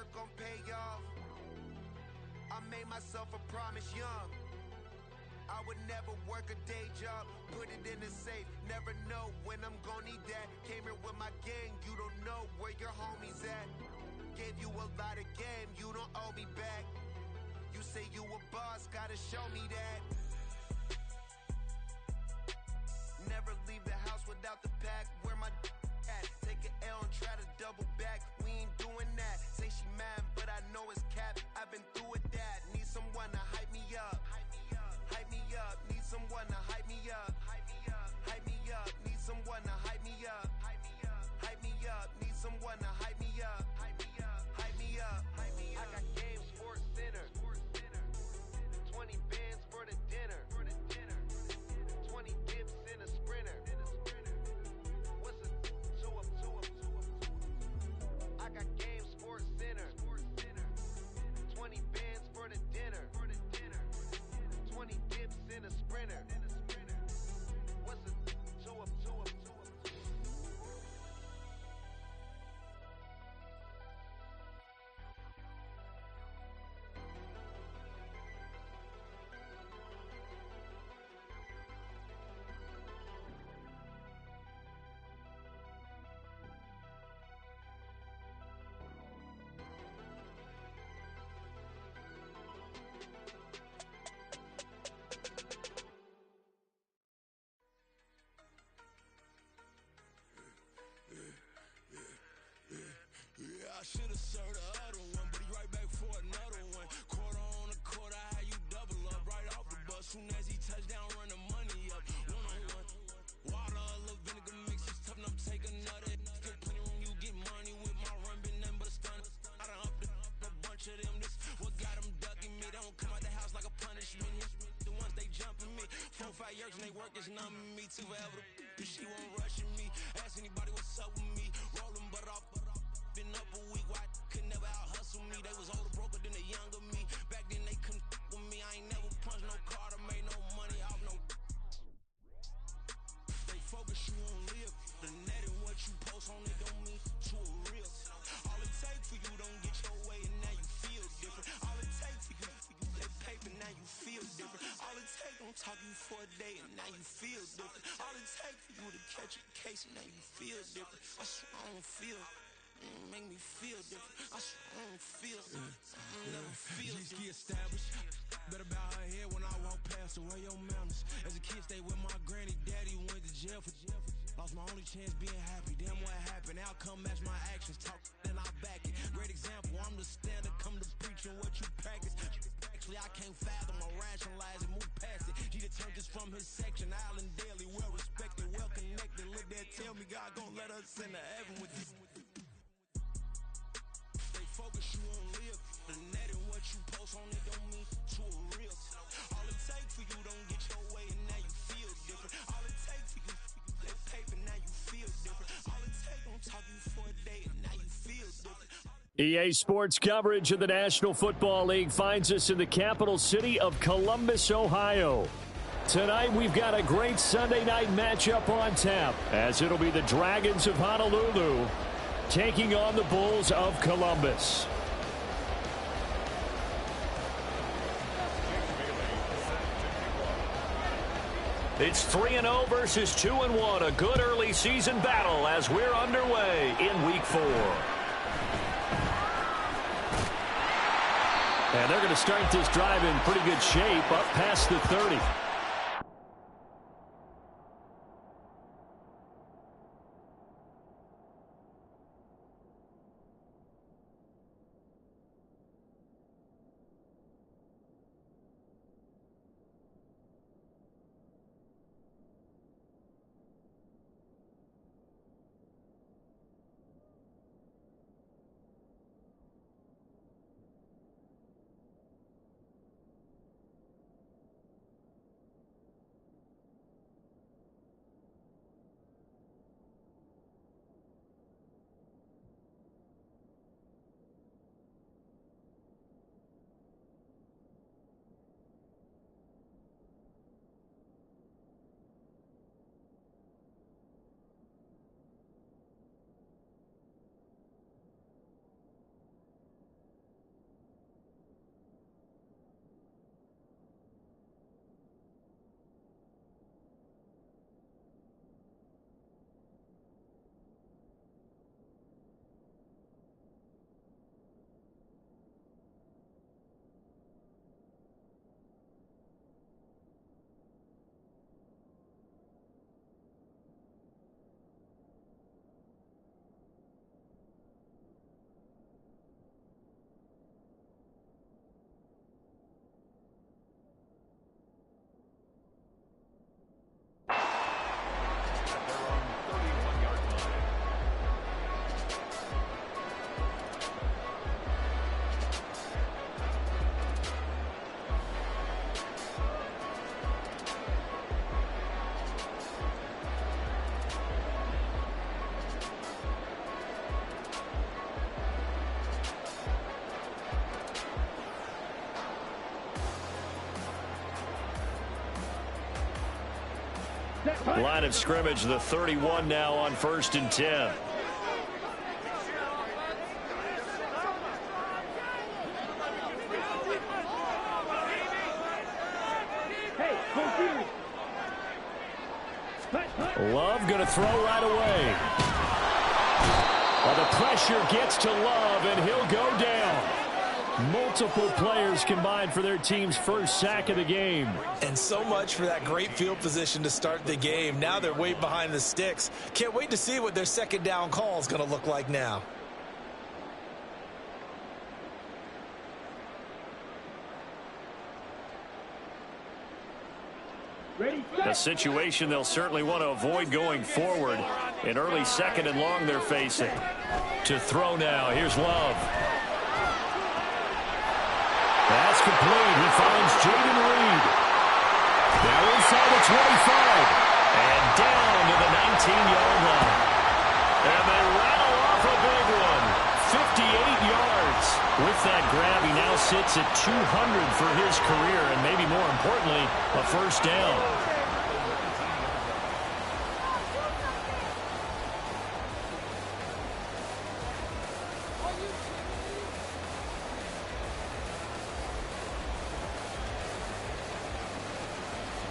work gon' pay off. I made myself a promise young. I would never work a day job, put it in the safe, never know when I'm gon' need that. Came here with my gang, you don't know where your homies at. Gave you a lot of game, you don't owe me back. You say you a boss, gotta show me that. Never leave the house without the pack, where my at? Take an L and try to double back, we ain't doing that. Say she mad, but I know it's cap, I've been through with that. Need someone to hype me up. Hype me up, need someone to hype me up. Hype me up, need someone to hype me up. Hype me up, need someone to hype me up. Hype me up. I got game, Sports Center. 20 bands for the dinner. 20 dips in a sprinter. What's a two up? I got game, Sports Center. 20 bands for the dinner. 20 dips in a sprinter. What's a two up? I should've served the other one, but he right back for another one. Quarter on a quarter, how you double up right off the bus. Soon as he touch down, run the money up. One-on-one. Water, a little vinegar mix, it's tough enough to take another. Get plenty room, you get money with my run, been nothing but a stun. I done upped a bunch of them, this what got them ducking me. They don't come out the house like a punishment. The ones they jumping me. 4-5 years and they work is numbing me. Too forever, she won't rushing me. Ask anybody what's up with me. Rolling but off. Been up a week, why could never out hustle me? They was older, broker than the younger me. Back then they couldn't with me. I ain't never punched no card or made no money off no. They focus you on live. The net and what you post on it don't mean to a real. All it take for you don't get your way and now you feel different. All it take for you that paper now you feel different. All it take don't talk you for a day and now you feel different. All it take for you to catch a case and now you feel different. I swear I don't feel. Make me feel different. I swear I don't feel. Never feel. G-ski established. Better bow her head when I walk past her. Where your manners? As a kid, stayed with my granny. Daddy went to jail for. Lost my only chance being happy. Damn, what happened? Outcome match my actions. Talk, then I back it. Great example. I'm the standard. Come to preaching what you practice. Actually, I can't fathom or rationalize it. Move past it. He determined just from his section. Island Daily, well respected, well connected. Look there, tell me God gon' let us into heaven with this. Focus you on live. The net and what you post on it don't mean to a real. All it take for you don't get your way and now you feel different. All it take for you that paper now you feel different. All it take don't talk you for a day and now you feel different. EA Sports coverage of the National Football League finds us in the capital city of Columbus, Ohio. Tonight we've got a great Sunday night matchup on tap, as it'll be the Dragons of Honolulu taking on the Bulls of Columbus. It's 3-0 versus 2-1. A good early season battle as we're underway in Week 4. And they're going to start this drive in pretty good shape up past the 30. Line of scrimmage, the 31 now on 1st and 10. Love going to throw right away. Well, the pressure gets to Love, and he'll go down. Multiple players combined for their team's first sack of the game. And so much for that great field position to start the game. Now they're way behind the sticks. Can't wait to see what their second down call is going to look like now. A situation they'll certainly want to avoid going forward. An early 2nd and long they're facing. To throw now. Here's Love. That's complete. He finds Jayden Reed. Now inside the 25. And down to the 19-yard line. And they rattle off a big one. 58 yards. With that grab, he now sits at 200 for his career, and maybe more importantly, a first down.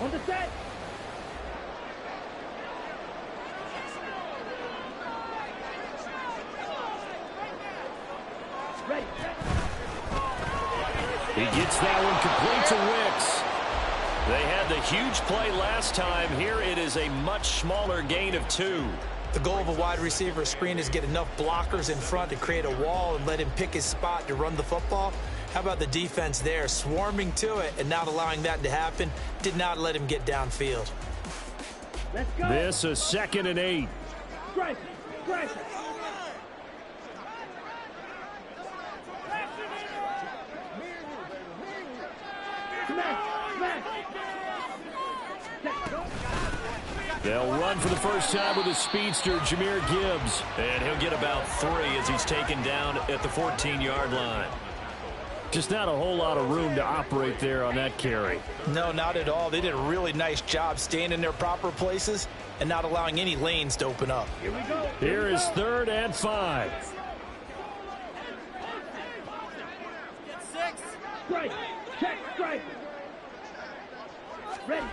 On the set. Ready. He gets that one complete to Wicks. They had the huge play last time. Here it is a much smaller gain of 2. The goal of a wide receiver screen is get enough blockers in front to create a wall and let him pick his spot to run the football. How about the defense there, swarming to it and not allowing that to happen? Did not let him get downfield. Let's go. This a 2nd and 8. Strike. Strike. They'll run for the first time with a speedster, Jahmyr Gibbs. And he'll get about 3 as he's taken down at the 14-yard line. Just not a whole lot of room to operate there on that carry. No, not at all. They did a really nice job staying in their proper places and not allowing any lanes to open up. Here we go. Here is 3rd and 5. Strike. Check. Strike. Ready.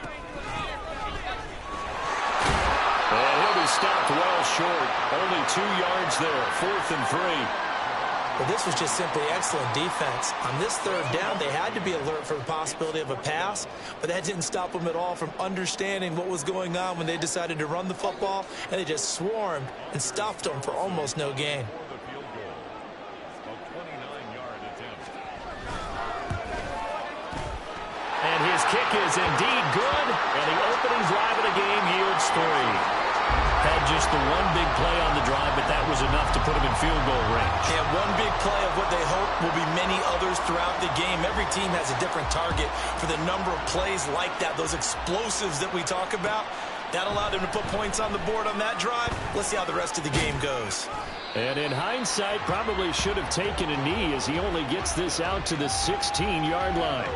And he'll be stopped well short. Only 2 yards there. 4th and 3. Well, this was just simply excellent defense. On this 3rd down, they had to be alert for the possibility of a pass, but that didn't stop them at all from understanding what was going on when they decided to run the football, and they just swarmed and stuffed them for almost no gain. And his kick is indeed good, and the opening drive of the game yields 3. Had just the one big play on the drive, but that was enough to put him in field goal range. Yeah, one big play of what they hope will be many others throughout the game. Every team has a different target for the number of plays like that, those explosives that we talk about. That allowed him to put points on the board on that drive. Let's see how the rest of the game goes. And in hindsight, probably should have taken a knee as he only gets this out to the 16-yard line.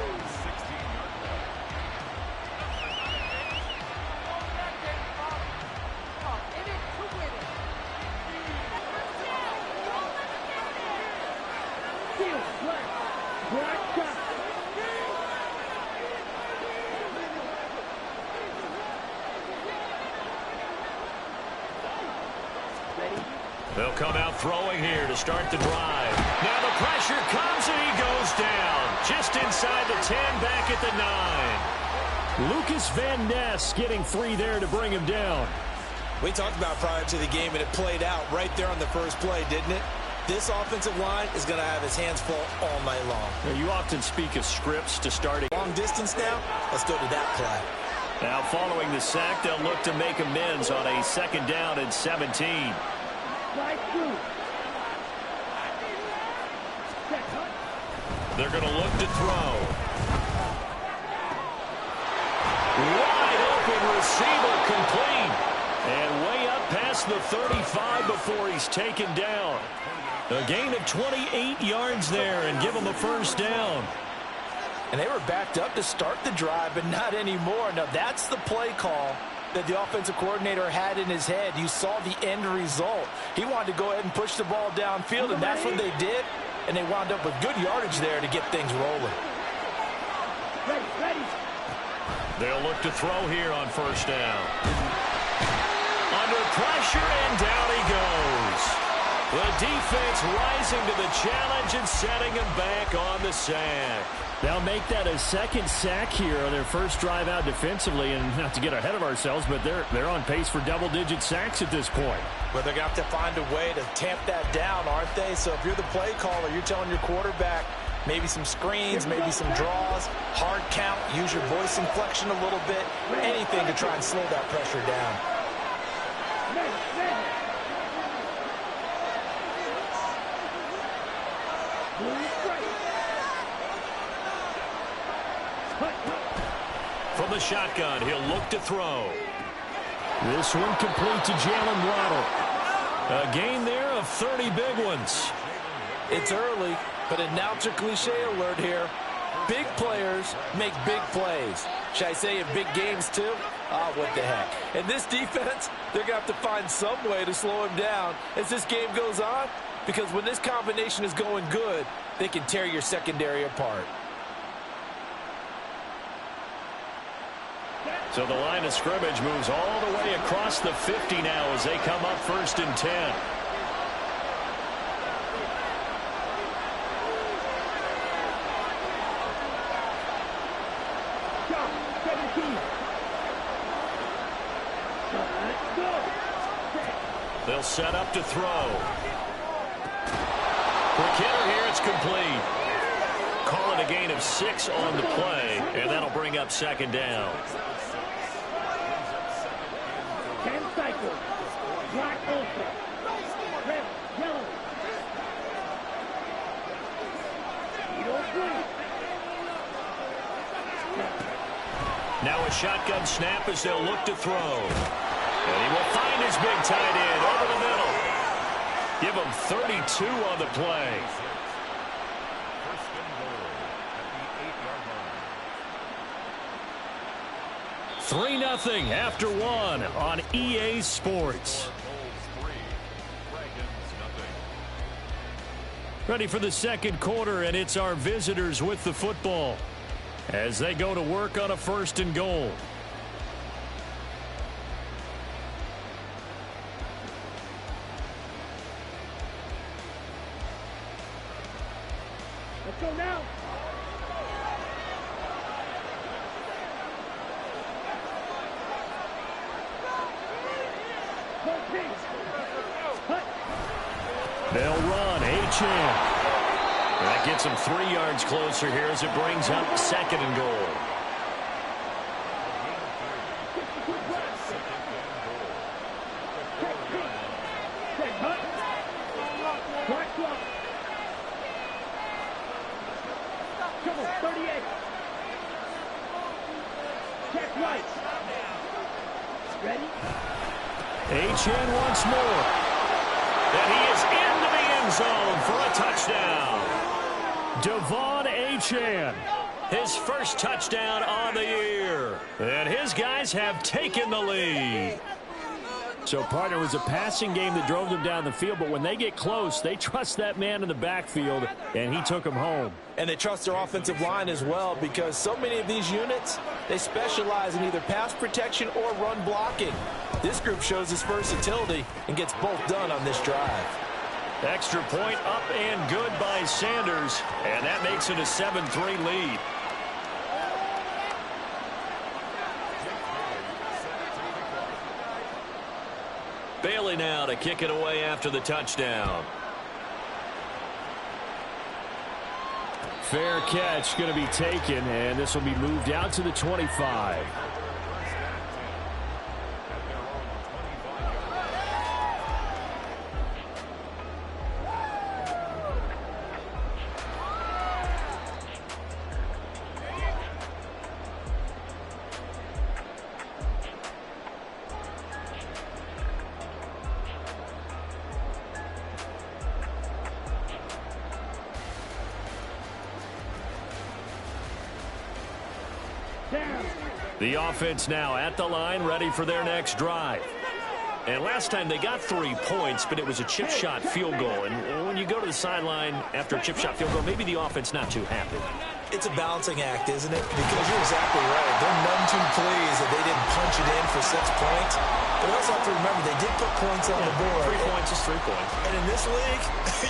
They'll come out throwing here to start the drive. Now the pressure comes and he goes down. Just inside the 10, back at the 9. Lucas Van Ness getting free there to bring him down. We talked about prior to the game, and it played out right there on the first play, didn't it? This offensive line is going to have his hands full all night long. Now, you often speak of scripts to starting. Long distance now, let's go to that play. Now following the sack, they'll look to make amends on a 2nd down and 17. They're going to look to throw. Wide open receiver complete. And way up past the 35 before he's taken down. A gain of 28 yards there and give him a first down. And they were backed up to start the drive, but not anymore. Now that's the play call that the offensive coordinator had in his head. You saw the end result. He wanted to go ahead and push the ball downfield, and that's what they did, and they wound up with good yardage there to get things rolling. Ready. They'll look to throw here on first down. Under pressure, and down he goes. The defense rising to the challenge and setting him back on the sack. They'll make that a second sack here on their first drive out defensively, and not to get ahead of ourselves, but they're on pace for double-digit sacks at this point. But they're going to have to find a way to tamp that down, aren't they? So if you're the play caller, you're telling your quarterback maybe some screens, maybe some draws, hard count, use your voice inflection a little bit, anything to try and slow that pressure down. From the shotgun, he'll look to throw. This one complete to Jalen Waddle. A gain there of 30 big ones. It's early, but announcer cliche alert here. Big players make big plays. Should I say in big games too? What the heck. And this defense, they're going to have to find some way to slow him down as this game goes on, because when this combination is going good, they can tear your secondary apart. So the line of scrimmage moves all the way across the 50 now as they come up 1st and 10. They'll set up to throw. Quick hitter here, it's complete. Call it a gain of 6 on the play, and that'll bring up 2nd down. 10 cycles. Black ultra. Red, yellow. Green. Now a shotgun snap as they'll look to throw. And he will find his big tight end over the middle. Give him 32 on the play. 3-0 after 1 on EA Sports. Ready for the second quarter, and it's our visitors with the football as they go to work on a 1st and goal. Let's go now. They'll run. Achane. That gets them 3 yards closer here as it brings up 2nd and goal. Come on, 38. Check right. Ready? Achane once more. And he is into the end zone for a touchdown. Devon Achane, his first touchdown on the year. And his guys have taken the lead. So, partner, it was a passing game that drove them down the field, but when they get close, they trust that man in the backfield, and he took them home. And they trust their offensive line as well, because so many of these units, they specialize in either pass protection or run blocking. This group shows its versatility and gets both done on this drive. Extra point up and good by Sanders, and that makes it a 7-3 lead. Bailey now to kick it away after the touchdown. Fair catch going to be taken, and this will be moved out to the 25. down. The offense now at the line, ready for their next drive. And last time they got 3 points, but it was a chip shot field goal. And when you go to the sideline after a chip shot field goal, maybe the offense not too happy. It's a balancing act, isn't it? Because you're exactly right. They're none too pleased that they didn't punch it in for 6 points. But we also have to remember they did put points on the board. 3 points is 3 points. And in this league,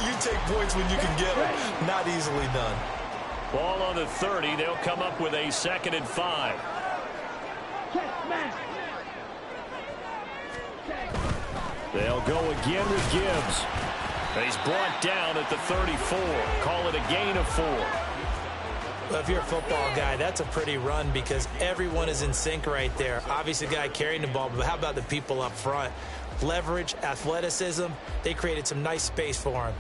you take points when you can get them. Not easily done. Ball on the 30. They'll come up with a 2nd and 5. Check smash. They'll go again with Gibbs. He's brought down at the 34. Call it a gain of 4. Well, if you're a football guy, that's a pretty run because everyone is in sync right there. Obviously, the guy carrying the ball, but how about the people up front? Leverage, athleticism, they created some nice space for him.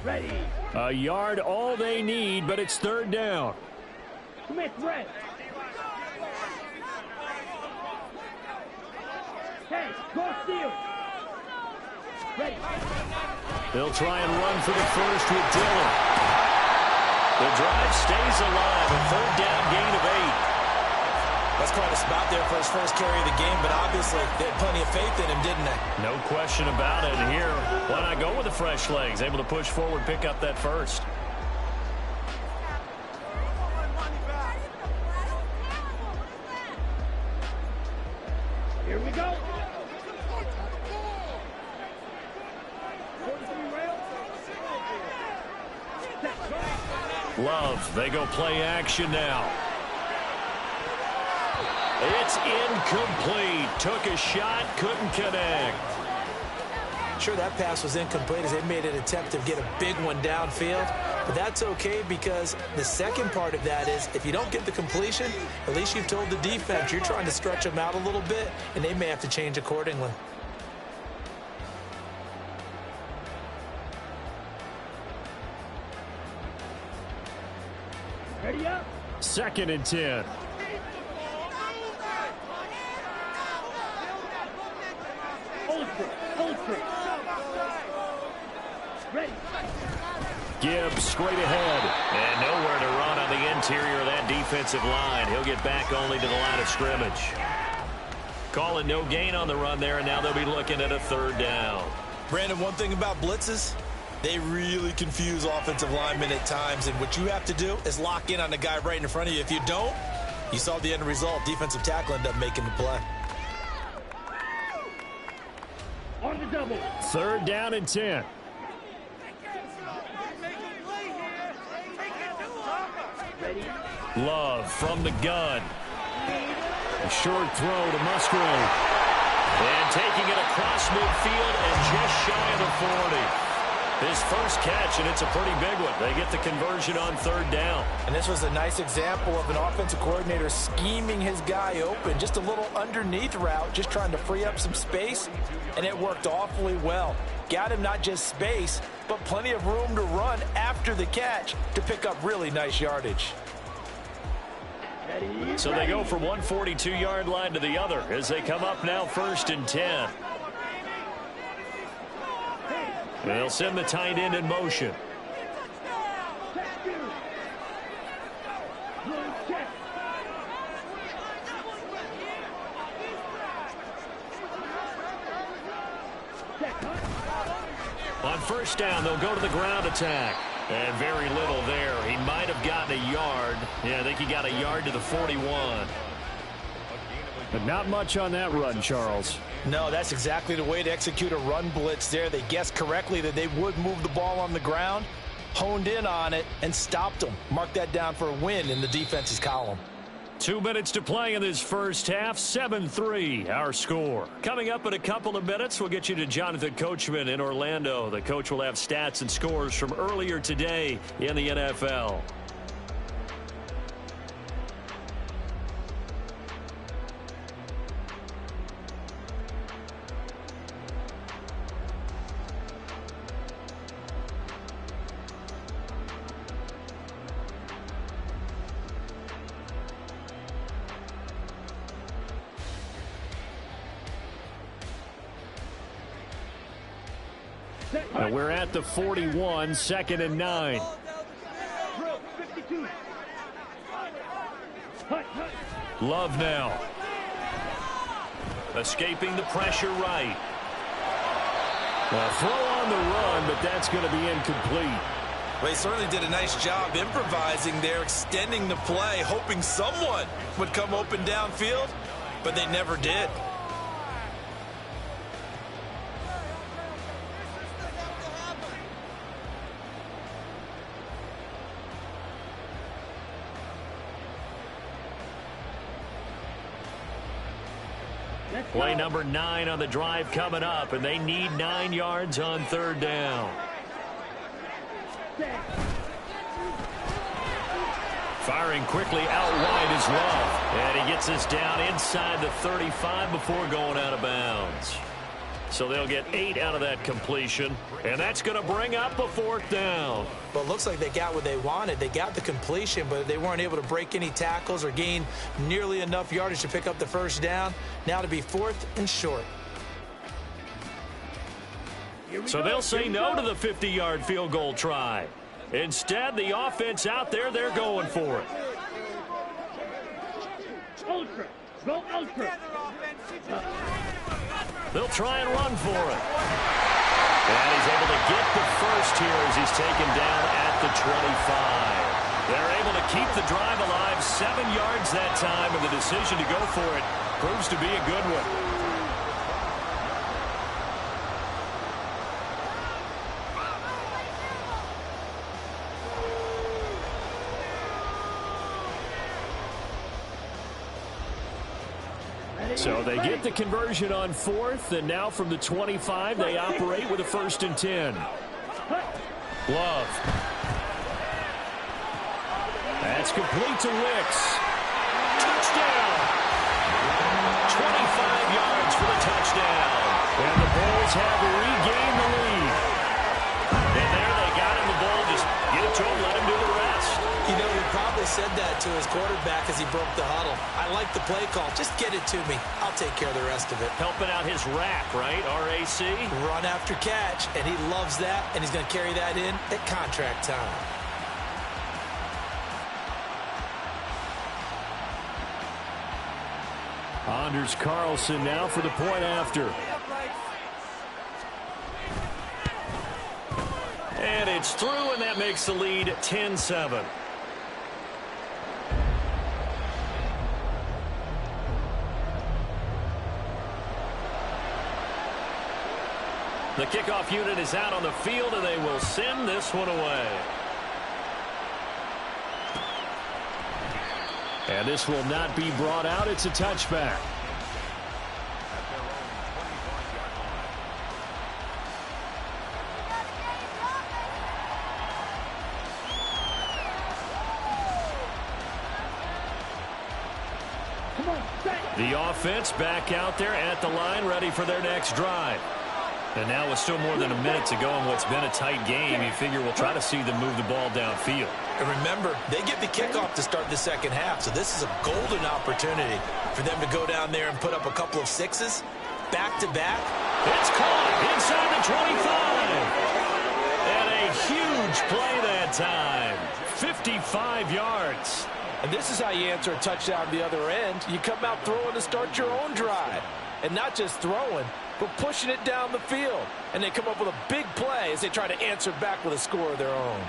Ready. A yard, all they need, but it's 3rd down. Smith red. Hey, cross field. Ready. They'll try and run for the first with Dillon. The drive stays alive. A 3rd down gain of 8. That's quite a spot there for his first carry of the game, but obviously they had plenty of faith in him, didn't they? No question about it. And here, why not go with the fresh legs? Able to push forward, pick up that first. Here we go. Love, they go play action now. It's incomplete. Took a shot, couldn't connect. Sure, that pass was incomplete as they made an attempt to get a big one downfield. But that's okay because the second part of that is if you don't get the completion, at least you've told the defense you're trying to stretch them out a little bit, and they may have to change accordingly. Ready up. 2nd and 10. Olsen. Ready. Gibbs straight ahead. And nowhere to run on the interior of that defensive line. He'll get back only to the line of scrimmage. Call it no gain on the run there, and now they'll be looking at a 3rd down. Brandon, one thing about blitzes, they really confuse offensive linemen at times, and what you have to do is lock in on the guy right in front of you. If you don't, you saw the end result. Defensive tackle ended up making the play. On the double. 3rd down and 10. Ready. Love from the gun. A short throw to Musgrave. And taking it across midfield and just shy of the 40. His first catch, and it's a pretty big one. They get the conversion on 3rd down. And this was a nice example of an offensive coordinator scheming his guy open. Just a little underneath route, just trying to free up some space, and it worked awfully well. Got him not just space, but plenty of room to run after the catch to pick up really nice yardage. Ready. So they go from one 42-yard line to the other as they come up now 1st and 10. They'll send the tight end in motion. On 1st down, they'll go to the ground attack. And very little there. He might have gotten a yard. Yeah, I think he got a yard to the 41. But not much on that run, Charles. No, that's exactly the way to execute a run blitz there. They guessed correctly that they would move the ball on the ground, honed in on it, and stopped them. Mark that down for a win in the defense's column. 2 minutes to play in this first half. 7-3 our score. Coming up in a couple of minutes, we'll get you to Jonathan Coachman in Orlando. The coach will have stats and scores from earlier today in the NFL. And we're at the 41, 2nd and 9. Drill 52. Love now. Escaping the pressure right. A throw on the run, but that's going to be incomplete. Well, he certainly did a nice job improvising there, extending the play, hoping someone would come open downfield, but they never did. Play number 9 on the drive coming up, and they need 9 yards on 3rd down. Firing quickly out wide is Love. And he gets us down inside the 35 before going out of bounds. So they'll get 8 out of that completion, and that's going to bring up a 4th down. Well, it looks like they got what they wanted. They got the completion, but they weren't able to break any tackles or gain nearly enough yardage to pick up the 1st down. Now to be 4th and short. So they'll say no to the 50-yard field goal try. Instead, the offense out there, they're going for it. Ultra. Go ultra. They'll try and run for it. And he's able to get the 1st here as he's taken down at the 25. They're able to keep the drive alive, 7 yards that time, and the decision to go for it proves to be a good one. So they get the conversion on 4th, and now from the 25, they operate with a 1st and 10. Love. That's complete to Wicks. Touchdown! 25 yards for the touchdown. And the Bulls have regained the lead. And there they got him the ball. Just get it to him, let him do the rest. You know, he probably said that to his quarterback as he broke the huddle. I like the play call. Just get it to me. I'll take care of the rest of it. Helping out his rack, right? R-A-C? Run after catch, and he loves that, and he's going to carry that in at contract time. Anders Carlson now for the point after. And it's through, and that makes the lead 10-7. The kickoff unit is out on the field, and they will send this one away. And this will not be brought out. It's a touchback. The offense back out there at the line, ready for their next drive. And now with still more than a minute to go in what's been a tight game, you figure we'll try to see them move the ball downfield. And remember, they get the kickoff to start the 2nd half, so this is a golden opportunity for them to go down there and put up a couple of 6s, back-to-back. It's caught inside the 25. And a huge play that time. 55 yards. And this is how you answer a touchdown the other end. You come out throwing to start your own drive. And not just throwing, but pushing it down the field. And they come up with a big play as they try to answer back with a score of their own.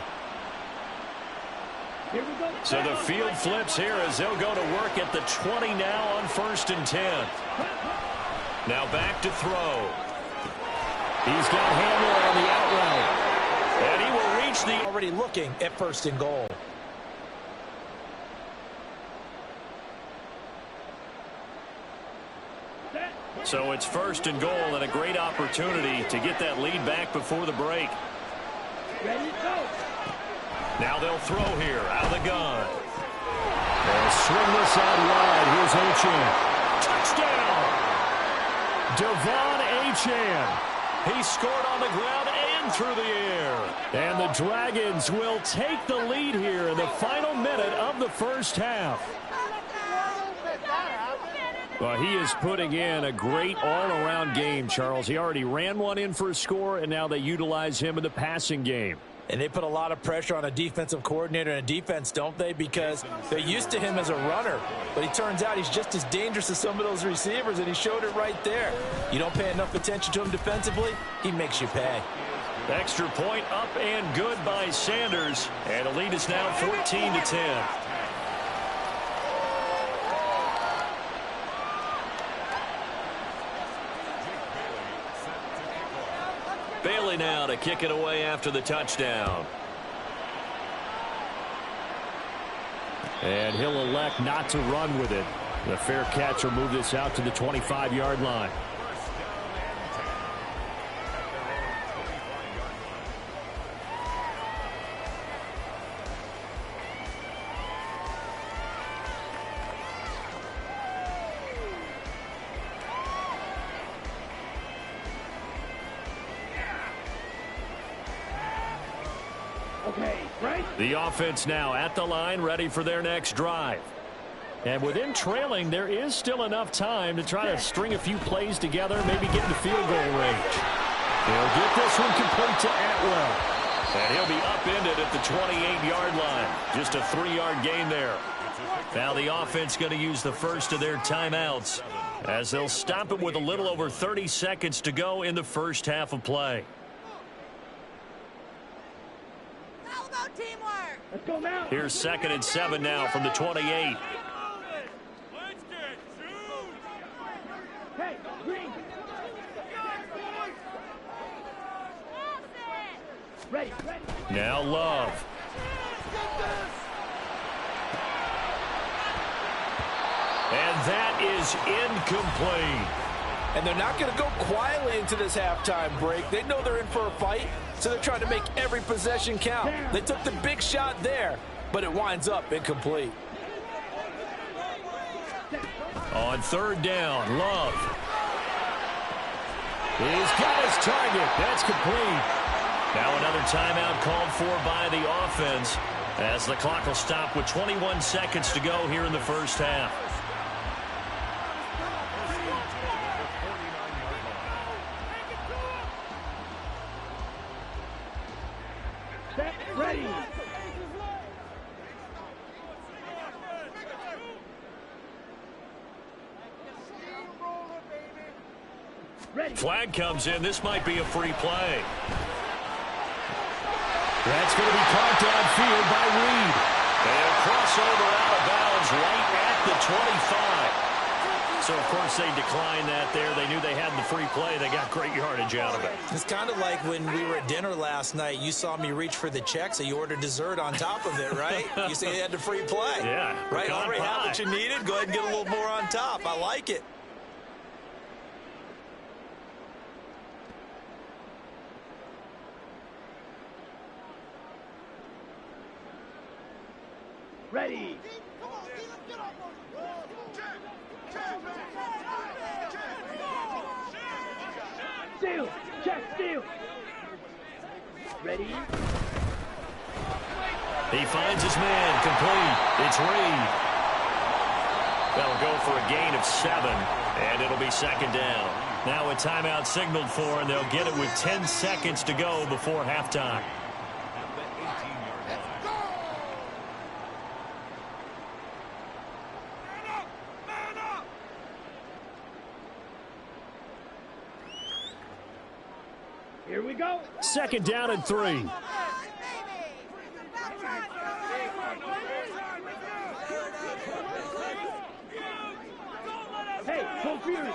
Here we go. So the field flips here as they'll go to work at the 20 now on 1st and 10. Now back to throw. He's got Hamler on the out route. And he will reach the... Already looking at 1st and goal. So it's 1st and goal and a great opportunity to get that lead back before the break. Ready, go. Now they'll throw here out of the gun. And swing this out wide. Here's Achane. Touchdown! Devon Achane. He scored on the ground and through the air. And the Dragons will take the lead here in the final minute of the 1st half. Well, he is putting in a great all-around game, Charles. He already ran one in for a score, and now they utilize him in the passing game. And they put a lot of pressure on a defensive coordinator and a defense, don't they? Because they're used to him as a runner. But he turns out he's just as dangerous as some of those receivers, and he showed it right there. You don't pay enough attention to him defensively, he makes you pay. Extra point up and good by Sanders. And the lead is now 14-10. Bailey now to kick it away after the touchdown. And he'll elect not to run with it. The fair catch will move this out to the 25-yard line. The offense now at the line, ready for their next drive. And within trailing, there is still enough time to try to string a few plays together, maybe get into field goal range. He'll get this one complete to Atwell. And he'll be upended at the 28-yard line. Just a 3-yard gain there. Now the offense going to use the first of their timeouts as they'll stop it with a little over 30 seconds to go in the first half of play. Here's 2nd and 7 now from the 28. Now Love. And that is incomplete. And they're not going to go quietly into this halftime break. They know they're in for a fight, so they're trying to make every possession count. They took the big shot there, but it winds up incomplete. On 3rd down, Love. He's got his target. That's complete. Now another timeout called for by the offense as the clock will stop with 21 seconds to go here in the first half. Ready. Flag comes in. This might be a free play. That's going to be caught downfield by Reed. And a crossover out of bounds right at the 25. So, of course, they declined that there. They knew they had the free play. They got great yardage out of it. It's kind of like when we were at dinner last night. You saw me reach for the check, so you ordered dessert on top of it, right? You said you had the free play. Yeah. Right? Already had what you needed. Go ahead and get a little more on top. I like it. Ready. Steal. Check. Steal. Ready. He finds his man. Complete. It's Reed. That'll go for a gain of 7, and it'll be 2nd down. Now a timeout signaled for, and they'll get it with 10 seconds to go before halftime. Here we go. 2nd down and 3. Hey, Cole Fury.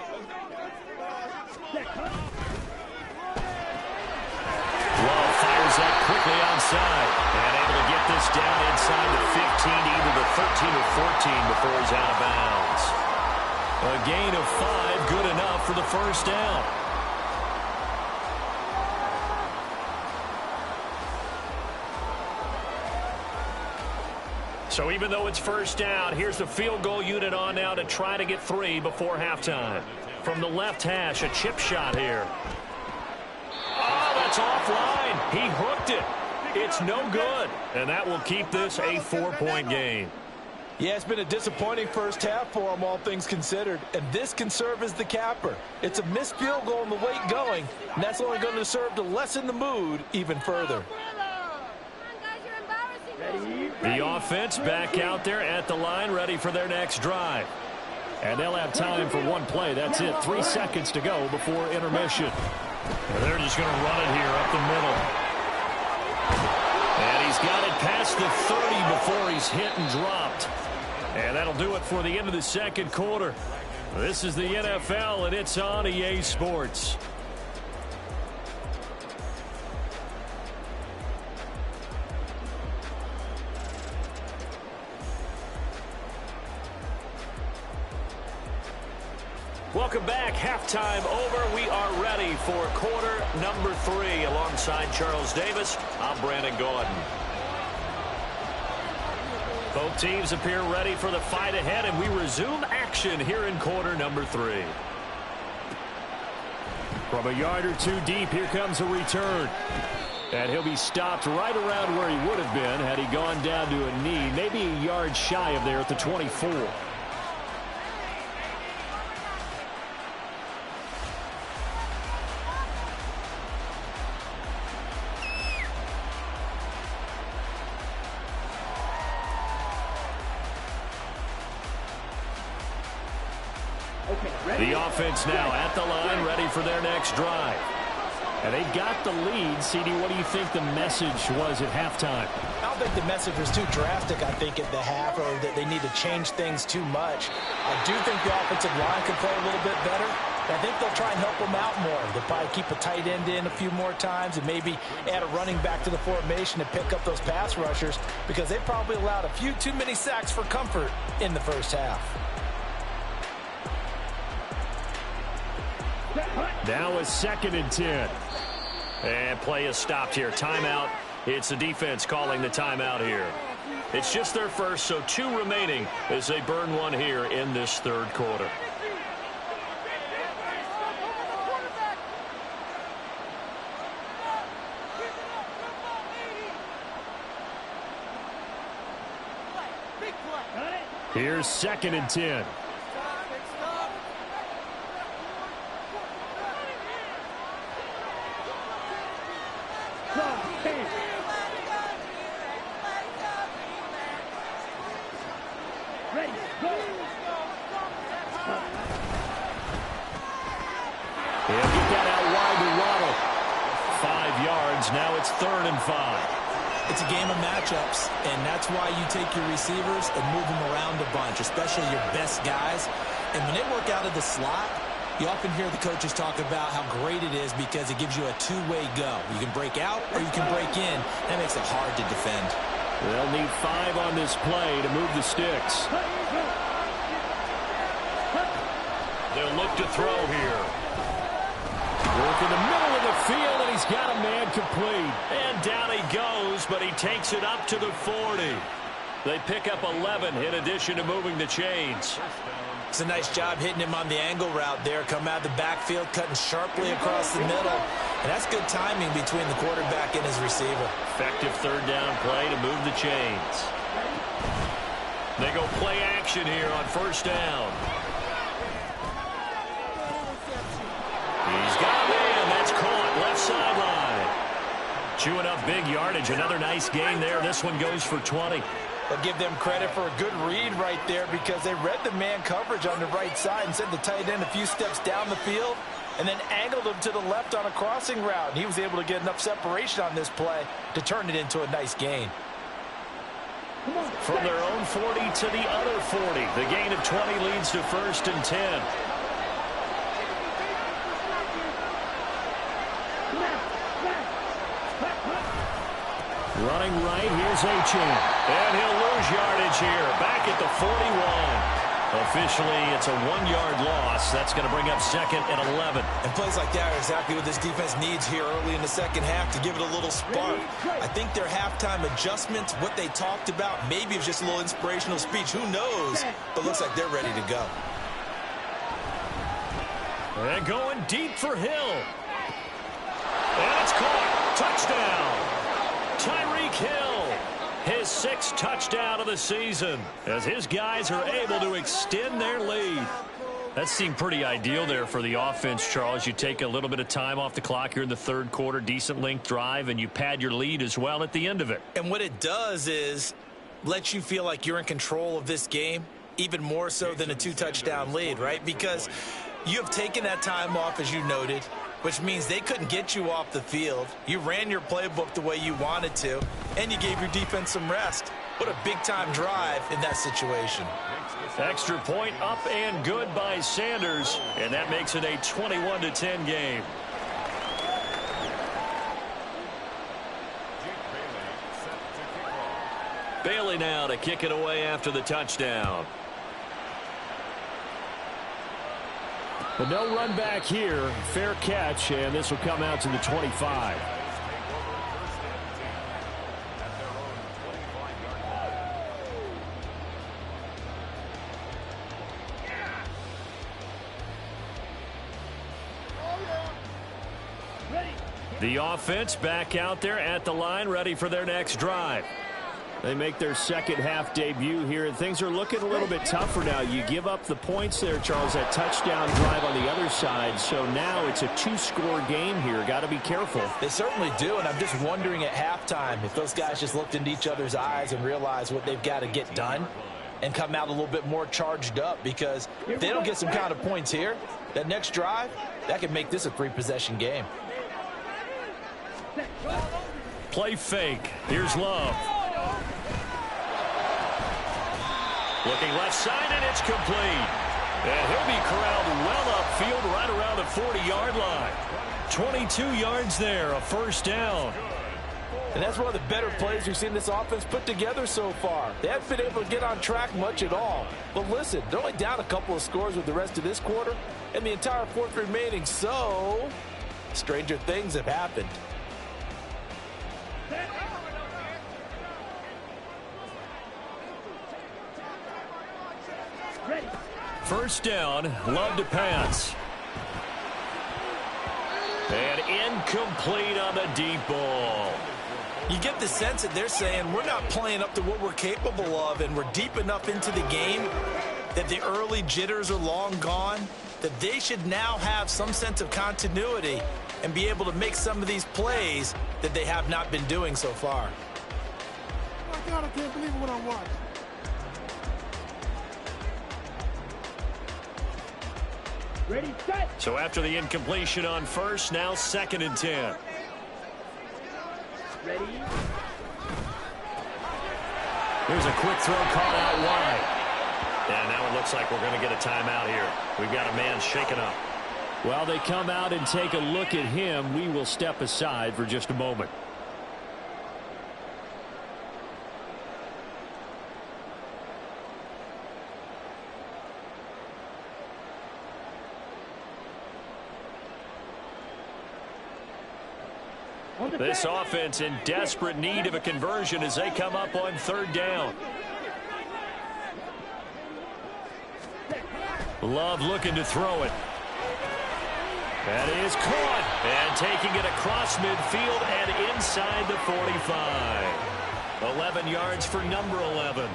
Love fires that quickly outside and able to get this down inside the 15 to either the 13 or 14 before he's out of bounds. A gain of 5, good enough for the first down. So even though it's first down, here's the field goal unit on now to try to get 3 before halftime. From the left hash, a chip shot here. Oh, that's offline. He hooked it. It's no good. And that will keep this a 4-point game. Yeah, it's been a disappointing first half for them, all things considered. And this can serve as the capper. It's a missed field goal and the late going, and that's only going to serve to lessen the mood even further. The offense back out there at the line, ready for their next drive. And they'll have time for one play. That's it. 3 seconds to go before intermission. And they're just going to run it here up the middle. And he's got it past the 30 before he's hit and dropped. And that'll do it for the end of the second quarter. This is the NFL, and it's on EA Sports. Welcome back. Halftime over. We are ready for quarter number 3. Alongside Charles Davis, I'm Brandon Gaudin. Both teams appear ready for the fight ahead, and we resume action here in quarter number 3. From a yard or two deep, here comes a return. And he'll be stopped right around where he would have been had he gone down to a knee, maybe a yard shy of there at the 24. The offense now at the line, ready for their next drive. And they've got the lead. CD, what do you think the message was at halftime? I don't think the message was too drastic, I think, at the half, or that they need to change things too much. I do think the offensive line could play a little bit better. I think they'll try and help them out more. They'll probably keep a tight end in a few more times and maybe add a running back to the formation to pick up those pass rushers, because they probably allowed a few too many sacks for comfort in the first half. Now a 2nd and 10. And play is stopped here. Timeout. It's the defense calling the timeout here. It's just their first, so 2 remaining as they burn one here in this third quarter. Here's 2nd and 10. Now it's 3rd and 5. It's a game of matchups, and that's why you take your receivers and move them around a bunch, especially your best guys. And when they work out of the slot, you often hear the coaches talk about how great it is because it gives you a two-way go. You can break out or you can break in. That makes it hard to defend. They'll need 5 on this play to move the sticks. They'll look to throw here. Work in the middle of the field, and he's got a man complete. And down he goes, but he takes it up to the 40. They pick up 11 in addition to moving the chains. It's a nice job hitting him on the angle route there. Come out of the backfield, cutting sharply across the middle. And that's good timing between the quarterback and his receiver. Effective 3rd down play to move the chains. They go play action here on 1st down. He's got a man. That's caught. Left sideline. Chewing up big yardage. Another nice gain there. This one goes for 20. I'll give them credit for a good read right there because they read the man coverage on the right side and sent the tight end a few steps down the field and then angled him to the left on a crossing route. And he was able to get enough separation on this play to turn it into a nice gain. From their own 40 to the other 40. The gain of 20 leads to 1st and 10. Running right, here's Achane. And he'll lose yardage here. Back at the 41. Officially, it's a 1-yard loss. That's going to bring up 2nd and 11. And plays like that are exactly what this defense needs here early in the second half to give it a little spark. I think their halftime adjustments, what they talked about, maybe it was just a little inspirational speech. Who knows? But looks like they're ready to go. And going deep for Hill. And it's caught. Touchdown. Tyreek Hill. his 6th touchdown of the season, as his guys are able to extend their lead. That seemed pretty ideal there for the offense, Charles. You take a little bit of time off the clock here in the third quarter, decent length drive, and you pad your lead as well at the end of it. And what it does is let you feel like you're in control of this game, even more so than a 2-touchdown lead, right? Because you have taken that time off, as you noted, which means they couldn't get you off the field. You ran your playbook the way you wanted to, and you gave your defense some rest. What a big-time drive in that situation. Extra point up and good by Sanders, and that makes it a 21-10 game. Bailey now to kick it away after the touchdown. But no run back here. Fair catch, and this will come out to the 25. The offense back out there at the line, ready for their next drive. They make their second half debut here, and things are looking a little bit tougher now. You give up the points there, Charles, that touchdown drive on the other side. So now it's a 2-score game here. Got to be careful. They certainly do, and I'm just wondering at halftime if those guys just looked into each other's eyes and realized what they've got to get done and come out a little bit more charged up, because if they don't get some kind of points here, that next drive, that could make this a 3-possession game. Play fake. Here's Love. Looking left side, and it's complete. And he'll be corralled well upfield right around the 40-yard line. 22 yards there, a first down. And that's one of the better plays we've seen this offense put together so far. They haven't been able to get on track much at all. But listen, they're only down a couple of scores with the rest of this quarter and the entire fourth remaining. So, stranger things have happened. First down, Love to pass. And incomplete on the deep ball. You get the sense that they're saying we're not playing up to what we're capable of, and we're deep enough into the game that the early jitters are long gone, that they should now have some sense of continuity and be able to make some of these plays that they have not been doing so far. Oh my God, I can't believe what I'm watching. Ready, set. So after the incompletion on first, now 2nd and 10. Ready. Here's a quick throw caught out wide. And now it looks like we're going to get a timeout here. We've got a man shaken up. While they come out and take a look at him, we will step aside for just a moment. This offense in desperate need of a conversion as they come up on 3rd down. Love looking to throw it. That is caught. And taking it across midfield and inside the 45. 11 yards for number 11.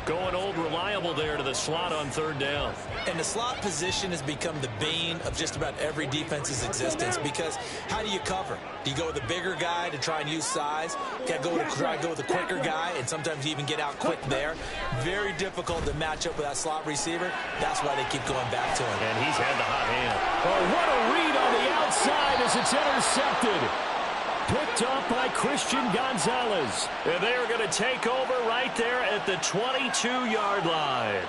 Going old reliable there to the slot on 3rd down. And the slot position has become the bane of just about every defense's existence, because how do you cover? Do you go with the bigger guy to try and use size? Got to try to go with the quicker guy, and sometimes you even get out quick there. Very difficult to match up with that slot receiver. That's why they keep going back to him. And he's had the hot hand. Oh, what a read on the outside as it's intercepted. Picked up by Christian Gonzalez. And they are going to take over right there at the 22-yard line.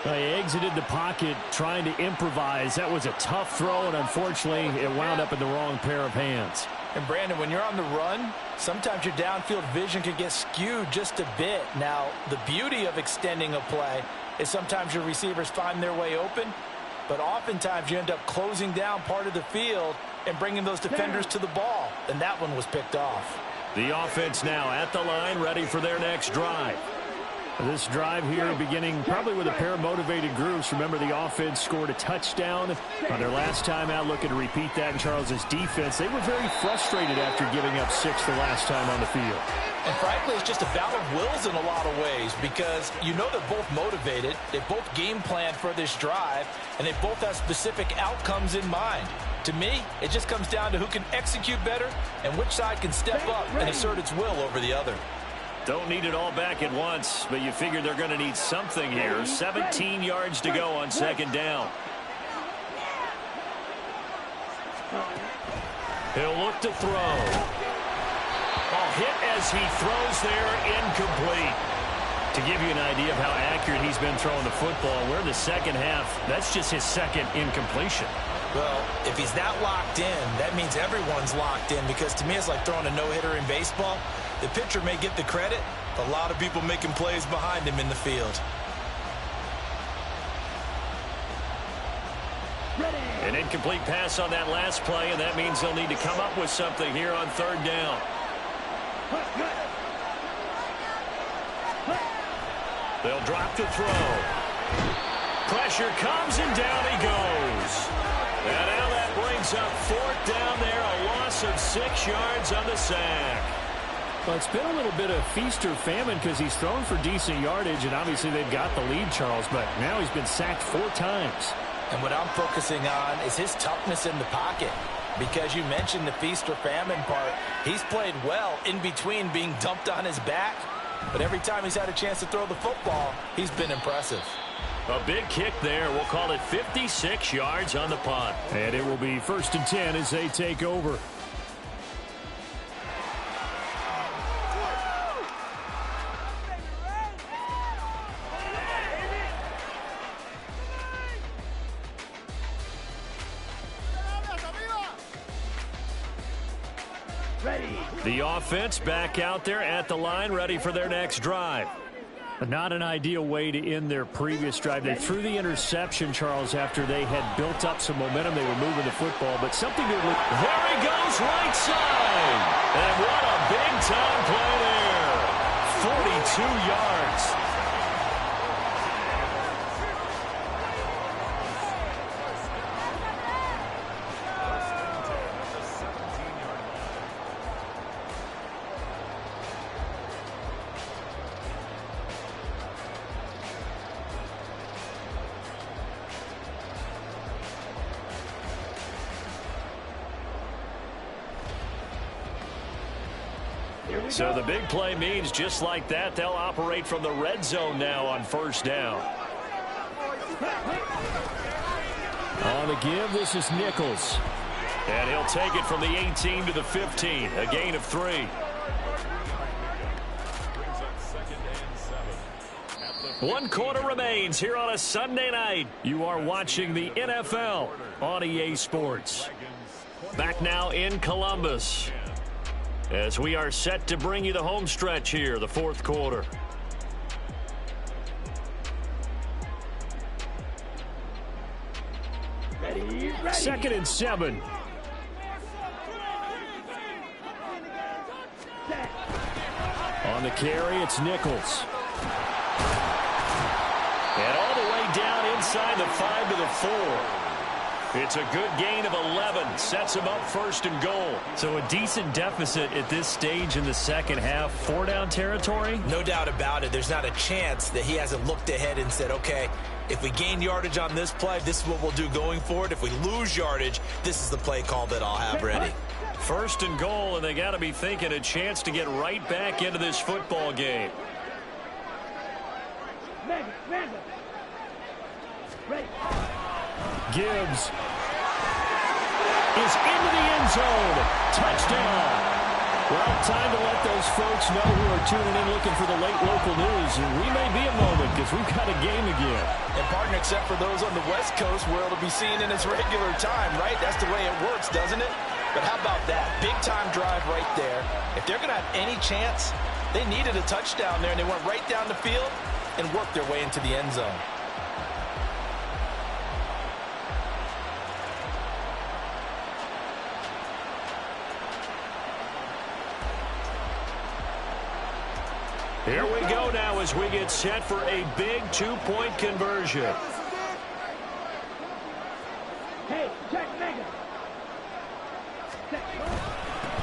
They exited the pocket trying to improvise. That was a tough throw, and unfortunately, it wound up in the wrong pair of hands. And, Brandon, when you're on the run, sometimes your downfield vision can get skewed just a bit. Now, the beauty of extending a play is sometimes your receivers find their way open, but oftentimes you end up closing down part of the field and bringing those defenders to the ball, and that one was picked off. The offense now at the line, ready for their next drive. This drive here beginning probably with a pair of motivated groups. Remember, the offense scored a touchdown on their last time out, looking to repeat that in Charles's defense. They were very frustrated after giving up 6 the last time on the field. And frankly, it's just a battle of wills in a lot of ways because you know they're both motivated. They both game planned for this drive, and they both have specific outcomes in mind. To me, it just comes down to who can execute better and which side can step up and assert its will over the other. Don't need it all back at once, but you figure they're going to need something here. 17 yards to go on second down. He'll look to throw. Hit as he throws there, incomplete. To give you an idea of how accurate he's been throwing the football, we're in the second half. That's just his second incompletion. Well, if he's that locked in, that means everyone's locked in because to me it's like throwing a no-hitter in baseball. The pitcher may get the credit, but a lot of people making plays behind him in the field. An incomplete pass on that last play, and that means they'll need to come up with something here on third down. They'll drop to throw. Pressure comes, and down he goes. And now that brings up fourth down there, a loss of 6 yards on the sack. Well, it's been a little bit of feast or famine because he's thrown for decent yardage, and obviously they've got the lead, Charles, but now he's been sacked 4 times. And what I'm focusing on is his toughness in the pocket. Because you mentioned the feast or famine part, he's played well in between being dumped on his back. But every time he's had a chance to throw the football, he's been impressive. A big kick there. We'll call it 56 yards on the punt. And it will be 1st and 10 as they take over. The offense back out there at the line, ready for their next drive. Not an ideal way to end their previous drive. They threw the interception, Charles, after they had built up some momentum. They were moving the football, but something to look. There he goes, right side. And what a big-time play there. 42 yards. So the big play means just like that, they'll operate from the red zone now on first down. On the give, this is Nichols. And he'll take it from the 18 to the 15, a gain of 3. One quarter remains here on a Sunday night. You are watching the NFL on EA Sports. Back now in Columbus, as we are set to bring you the home stretch here, the fourth quarter. Ready. 2nd and 7. On the carry, it's Nichols. And all the way down inside the 5 to the 4. It's a good gain of 11. Sets him up 1st and goal. So a decent deficit at this stage in the second half. 4-down territory? No doubt about it. There's not a chance that he hasn't looked ahead and said, okay, if we gain yardage on this play, this is what we'll do going forward. If we lose yardage, this is the play call that I'll have ready. 1st and goal, and they got to be thinking a chance to get right back into this football game. Gibbs is into the end zone. Touchdown. Well, time to let those folks know who are tuning in looking for the late local news. And we may be a moment because we've got a game again. And, partner, except for those on the West Coast where it'll be seen in its regular time, right? That's the way it works, doesn't it? But how about that? Big-time drive right there. If they're going to have any chance, they needed a touchdown there, and they went right down the field and worked their way into the end zone. Here we go now as we get set for a big two-point conversion. Hey, check mega.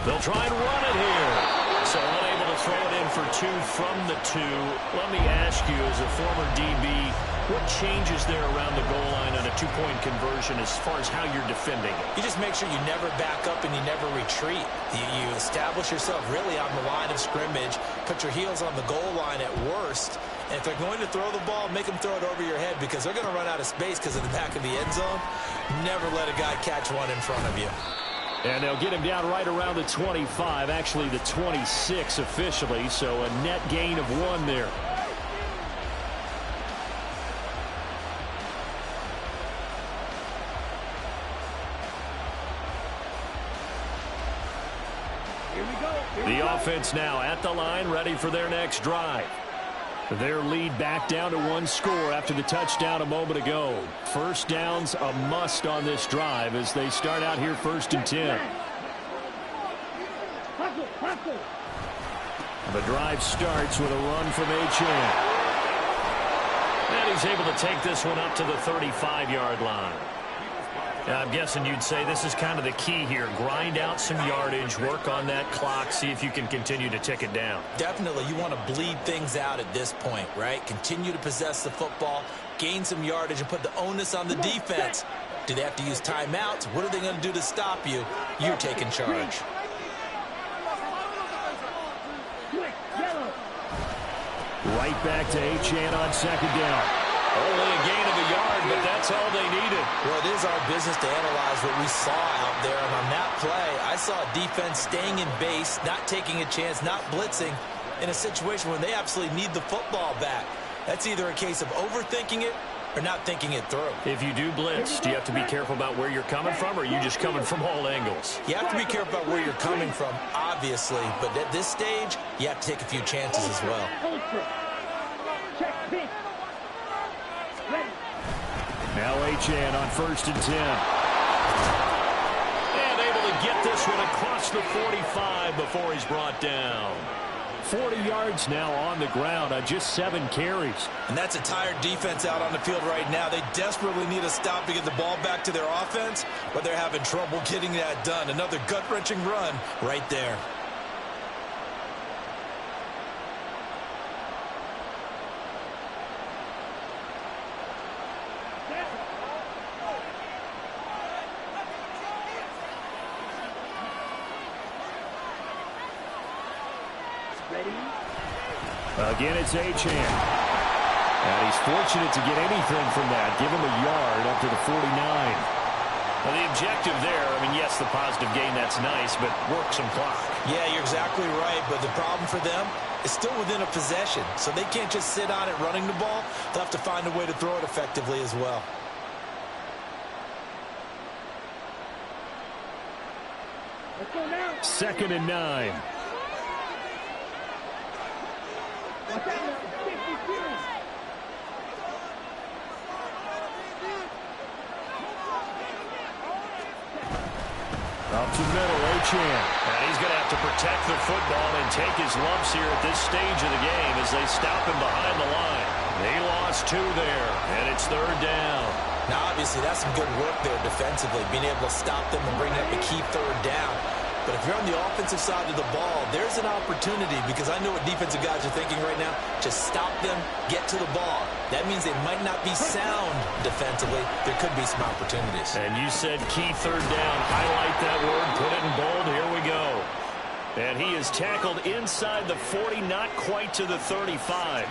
They'll try and run it here. So unable to throw it in for two from the two. Let me ask you, as a former DB, what changes there around the goal line on a two-point conversion as far as how you're defending it? You just make sure you never back up and you never retreat. You establish yourself really on the line of scrimmage, put your heels on the goal line at worst, and if they're going to throw the ball, make them throw it over your head because they're going to run out of space because of the back of the end zone. Never let a guy catch one in front of you. And they'll get him down right around the 25, actually the 26 officially, so a net gain of 1 there. The offense now at the line, ready for their next drive. Their lead back down to 1 score after the touchdown a moment ago. First down's a must on this drive as they start out here 1st and 10. The drive starts with a run from Achane. And he's able to take this one up to the 35-yard line. I'm guessing you'd say this is kind of the key here. Grind out some yardage, work on that clock, see if you can continue to tick it down. Definitely, you want to bleed things out at this point, right? Continue to possess the football, gain some yardage, and put the onus on the defense. Do they have to use timeouts? What are they going to do to stop you? You're taking charge. Right back to Achane on 2nd down. Only a gain of a yard, but that's all they needed. Well, it is our business to analyze what we saw out there. And on that play, I saw a defense staying in base, not taking a chance, not blitzing, in a situation where they absolutely need the football back. That's either a case of overthinking it or not thinking it through. If you do blitz, do you have to be careful about where you're coming from, or are you just coming from all angles? You have to be careful about where you're coming from, obviously. But at this stage, you have to take a few chances as well. Now Achane on 1st and 10. And able to get this one across the 45 before he's brought down. 40 yards now on the ground on just 7 carries. And that's a tired defense out on the field right now. They desperately need a stop to get the ball back to their offense, but they're having trouble getting that done. Another gut-wrenching run right there. Again, it's Achane. And he's fortunate to get anything from that. Give him a yard up to the 49. Well, the objective there, I mean, yes, the positive gain, that's nice, but work some clock. Yeah, you're exactly right, but the problem for them is still within a possession, so they can't just sit on it running the ball. They'll have to find a way to throw it effectively as well. Let's go now. 2nd and 9. Up to the middle, Achane. And he's going to have to protect the football and take his lumps here at this stage of the game as they stop him behind the line. They lost 2 there, and it's 3rd down. Now, obviously, that's some good work there defensively, being able to stop them and bring up a key 3rd down. But if you're on the offensive side of the ball, there's an opportunity because I know what defensive guys are thinking right now. Just stop them, get to the ball. That means they might not be sound defensively. There could be some opportunities. And you said key 3rd down. Highlight that word. Put it in bold. Here we go. And he is tackled inside the 40, not quite to the 35.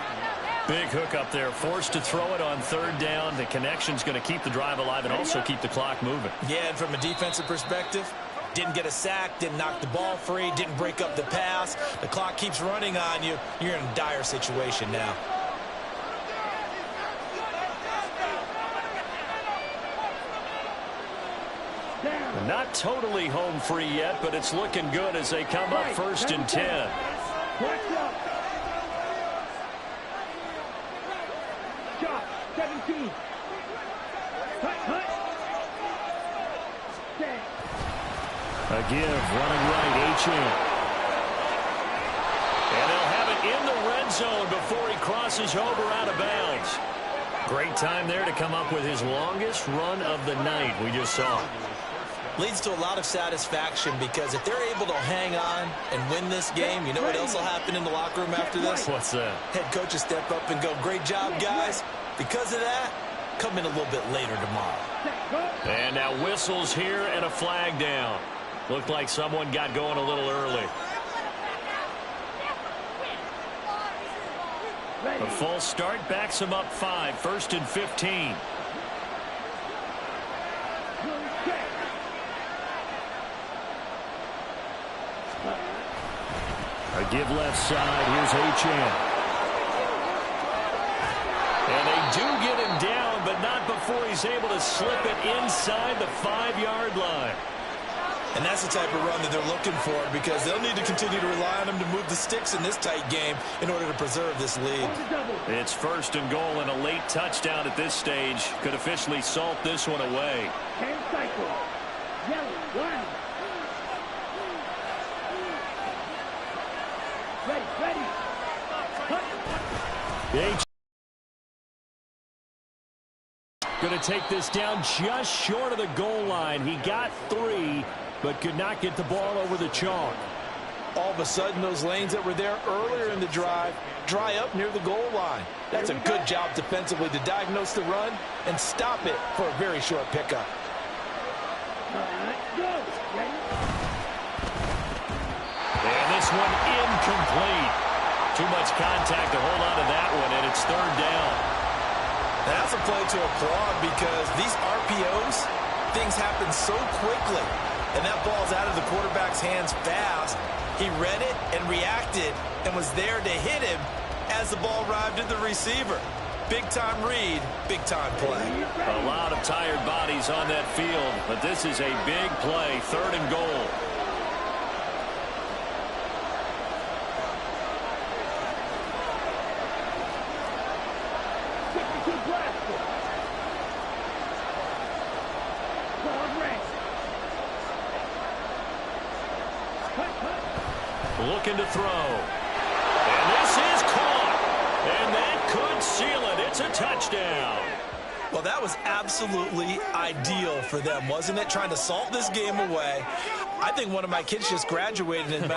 Big hook up there. Forced to throw it on 3rd down. The connection's going to keep the drive alive and also keep the clock moving. Yeah, and from a defensive perspective, didn't get a sack, didn't knock the ball free, didn't break up the pass. The clock keeps running on you. You're in a dire situation now. Not totally home free yet, but it's looking good as they come up 1st and 10. Shot, 17. A give, running right, Achane. And they'll have it in the red zone before he crosses over out of bounds. Great time there to come up with his longest run of the night we just saw. Leads to a lot of satisfaction because if they're able to hang on and win this game, you know what else will happen in the locker room after this? What's that? Head coach will step up and go, great job, guys. Because of that, come in a little bit later tomorrow. And now whistles here and a flag down. Looked like someone got going a little early. A false start backs him up 5, 1st and 15. A give left side. Here's Achane. And they do get him down, but not before he's able to slip it inside the 5-yard line. And that's the type of run that they're looking for because they'll need to continue to rely on him to move the sticks in this tight game in order to preserve this lead. It's 1st and goal, and a late touchdown at this stage could officially salt this one away. 10 cycles. Yellow, line. Ready. Going to take this down just short of the goal line. He got 3, but could not get the ball over the chalk. All of a sudden, those lanes that were there earlier in the drive dry up near the goal line. That's a good job defensively to diagnose the run and stop it for a very short pickup. And this one incomplete. Too much contact to hold on to that one, and it's 3rd down. That's a play to applaud because these RPOs, things happen so quickly. And that ball's out of the quarterback's hands fast. He read it and reacted and was there to hit him as the ball arrived at the receiver. Big-time read, big-time play. A lot of tired bodies on that field, but this is a big play, 3rd and goal. Looking to throw. And this is caught. And that could seal it. It's a touchdown. Well, that was absolutely ideal for them, wasn't it? Trying to salt this game away. I think one of my kids just graduated in